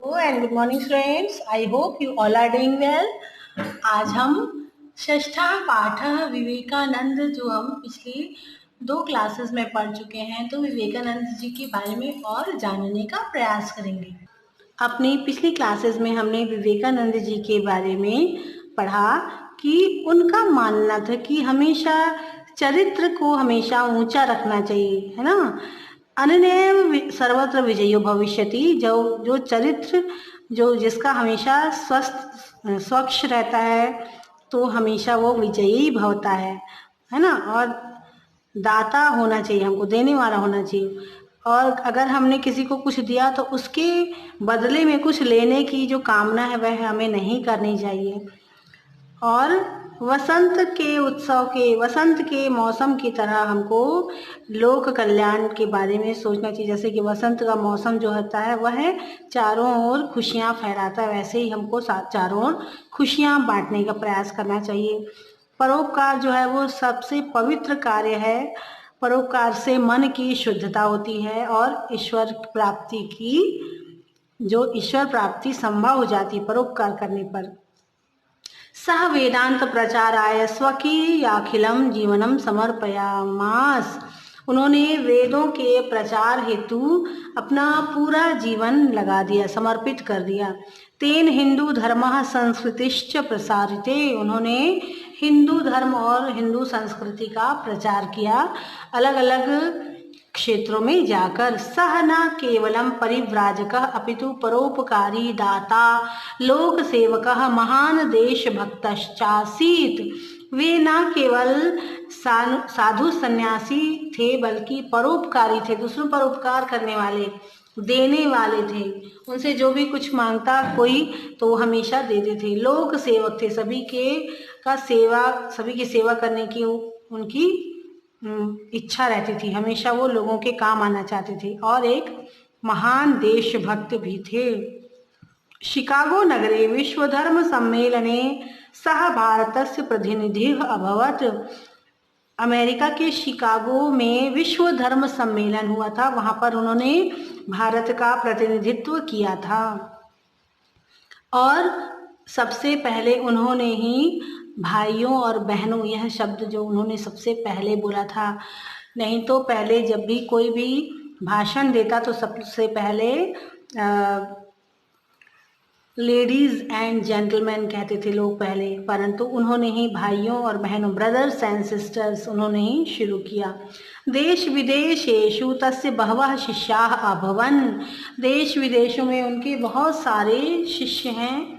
Hello and good morning students. I hope you all are doing well. आज हम षष्ठा पाठ विवेकानंद जो हम पिछली 2 क्लासेस में पढ़ चुके हैं, तो विवेकानंद जी के बारे में और जानने का प्रयास करेंगे। अपनी पिछली क्लासेस में हमने विवेकानंद जी के बारे में पढ़ा कि उनका मानना था कि हमेशा चरित्र को हमेशा ऊंचा रखना चाहिए, है ना। अनन्येव सर्वत्र विजयो भविष्यति, जो चरित्र जो जिसका हमेशा स्वच्छ रहता है तो हमेशा वो विजयी भवता है ना। और दाता होना चाहिए, हमको देने वाला होना चाहिए। और अगर हमने किसी को कुछ दिया तो उसके बदले में कुछ लेने की जो कामना है वह हमें नहीं करनी चाहिए। और वसंत के मौसम की तरह हमको लोक कल्याण के बारे में सोचना चाहिए। जैसे कि वसंत का मौसम जो होता है वह चारों ओर खुशियां फैलाता है, वैसे ही हमको चारों ओर खुशियां बांटने का प्रयास करना चाहिए। परोपकार जो है वो सबसे पवित्र कार्य है। परोपकार से मन की शुद्धता होती है और ईश्वर प्राप्ति संभव हो जाती है परोपकार करने पर। सह वेदांत प्रचाराय स्वकीयाखिलम जीवनम समर्पयामास। उन्होंने वेदों के प्रचार हेतु अपना पूरा जीवन लगा दिया, समर्पित कर दिया। तेन हिंदू धर्म संस्कृतिश्च प्रसारिते। उन्होंने हिंदू धर्म और हिंदू संस्कृति का प्रचार किया अलग अलग क्षेत्रों में जाकर। सह न केवलम परिव्राजकः अपितु परोपकारी दाता लोक सेवकः महान देशभक्तश्चासीत्। वे न केवल साधु सन्यासी थे बल्कि परोपकारी थे, दूसरों पर उपकार करने वाले, देने वाले थे। उनसे जो भी कुछ मांगता कोई तो वो हमेशा देते थे। लोक सेवक थे, सभी की सेवा करने की उनकी इच्छा रहती थी, हमेशा वो लोगों के काम आना चाहते थे। और एक महान देशभक्त भी थे। शिकागो नगरे विश्वधर्म सम्मेलने सह भारतस्य प्रतिनिधिः अभवत्। अमेरिका के शिकागो में विश्व धर्म सम्मेलन हुआ था, वहां पर उन्होंने भारत का प्रतिनिधित्व किया था। और सबसे पहले उन्होंने ही भाइयों और बहनों, यह शब्द जो उन्होंने सबसे पहले बोला था। नहीं तो पहले जब भी कोई भी भाषण देता तो सबसे पहले लेडीज एंड जेंटलमैन कहते थे लोग पहले, परंतु उन्होंने ही भाइयों और बहनों, ब्रदर्स एंड सिस्टर्स, उन्होंने ही शुरू किया। देश विदेशेषु तस्य बहवः शिष्याः अभवन्। देश विदेशों में उनके बहुत सारे शिष्य हैं।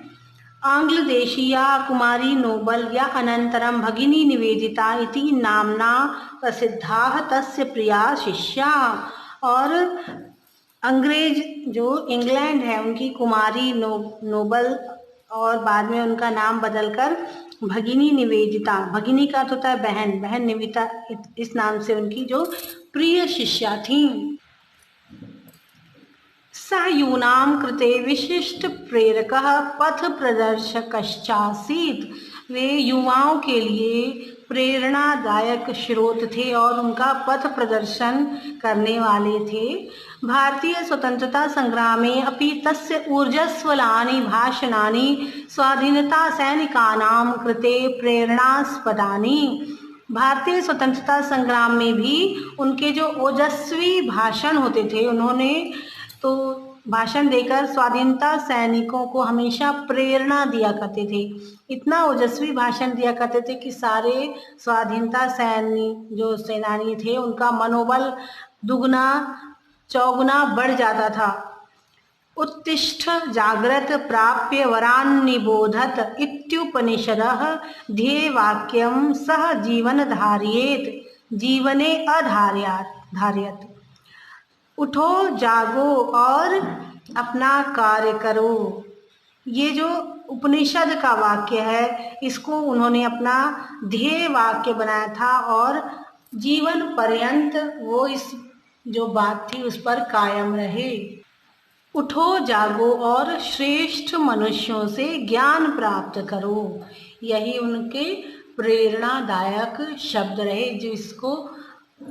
आंग्ल देशीया कुमारी नोबल या अनंतरम भगिनी निवेदिता इति नामना प्रसिद्धाः तस्य प्रिया शिष्या। और अंग्रेज जो इंग्लैंड है उनकी कुमारी नोबल, और बाद में उनका नाम बदलकर भगिनी निवेदिता, भगिनी का होता है बहन, बहन निवेदिता, इस नाम से उनकी जो प्रिय शिष्या थी। सः यूनां कृते विशिष्ट प्रेरकः पथ प्रदर्शकश्चासीत्। वे युवाओं के लिए प्रेरणादायक स्रोत थे और उनका पथ प्रदर्शन करने वाले थे। भारतीय स्वतंत्रता संग्रामे अपि तस्य ऊर्जस्वलानि भाषणानि स्वाधीनता सैनिकानां कृते प्रेरणास्पदानि। भारतीय स्वतंत्रता संग्राम में भी उनके जो ओजस्वी भाषण होते थे, उन्होंने तो भाषण देकर स्वाधीनता सैनिकों को हमेशा प्रेरणा दिया करते थे। इतना ओजस्वी भाषण दिया करते थे कि सारे स्वाधीनता जो सेनानी थे उनका मनोबल दुगना चौगुना बढ़ जाता था। उत्तिष्ठ जाग्रत प्राप्य वरान्निबोधत इत्युपनिषदः ध्येयवाक्यं सह जीवन धारयेत जीवने धारयत। उठो जागो और अपना कार्य करो। ये जो उपनिषद का वाक्य है इसको उन्होंने अपना ध्येय वाक्य बनाया था और जीवन पर्यंत वो इस जो बात थी उस पर कायम रहे। उठो जागो और श्रेष्ठ मनुष्यों से ज्ञान प्राप्त करो, यही उनके प्रेरणादायक शब्द रहे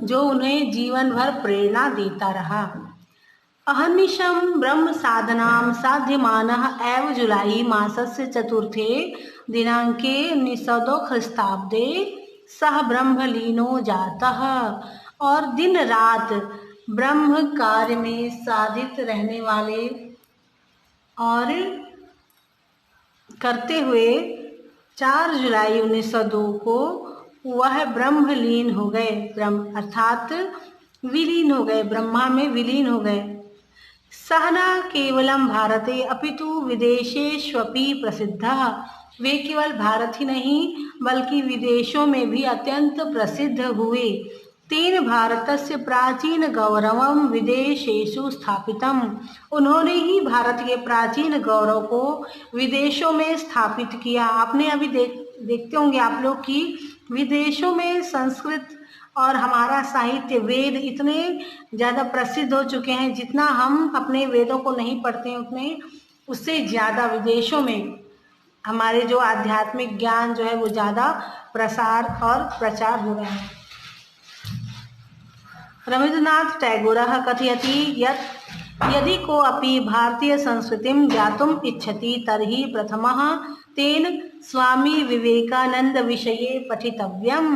जो उन्हें जीवन भर प्रेरणा देता रहा। अहर्निशं ब्रह्म साधनां साध्यमानः एव जुलाई मासस्य चतुर्थे दिनांके 1902 ख्रीस्ताब्दे सह ब्रह्मलीनो जातः। और दिन रात ब्रह्म कार्य में साधित रहने वाले और करते हुए 4 जुलाई 1902 को वह ब्रह्मलीन हो गए, ब्रह्म अर्थात विलीन हो गए, ब्रह्मा में विलीन हो गए। सः न केवलं भारते अपितु विदेशेष्वपि प्रसिद्धः, वे केवल भारत ही नहीं बल्कि विदेशों में भी अत्यंत प्रसिद्ध हुए। तेन भारतस्य प्राचीन गौरवं विदेशेषु स्थापितम्, उन्होंने ही भारत के प्राचीन गौरव को विदेशों में स्थापित किया। आपने अभी देखते होंगे आप लोग कि विदेशों में संस्कृत और हमारा साहित्य वेद इतने ज़्यादा प्रसिद्ध हो चुके हैं, जितना हम अपने वेदों को नहीं पढ़ते हैं उतने उससे ज़्यादा विदेशों में हमारे जो आध्यात्मिक ज्ञान जो है वो ज़्यादा प्रसार और प्रचार हो रहा है। रवीन्द्रनाथ टैगोरः कथयति यत् यदि कोऽपि भारतीय संस्कृतिं ज्ञातुम् इच्छति तर्हि प्रथमः तेन स्वामी विवेकानंद विषये पठितव्यम्।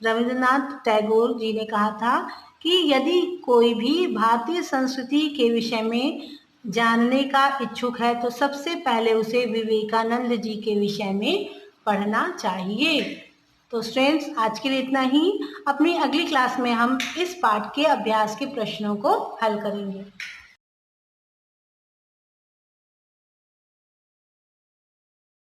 रवीन्द्रनाथ टैगोर जी ने कहा था कि यदि कोई भी भारतीय संस्कृति के विषय में जानने का इच्छुक है तो सबसे पहले उसे विवेकानंद जी के विषय में पढ़ना चाहिए। तो स्टूडेंट्स, आज के लिए इतना ही। अपनी अगली क्लास में हम इस पाठ के अभ्यास के प्रश्नों को हल करेंगे।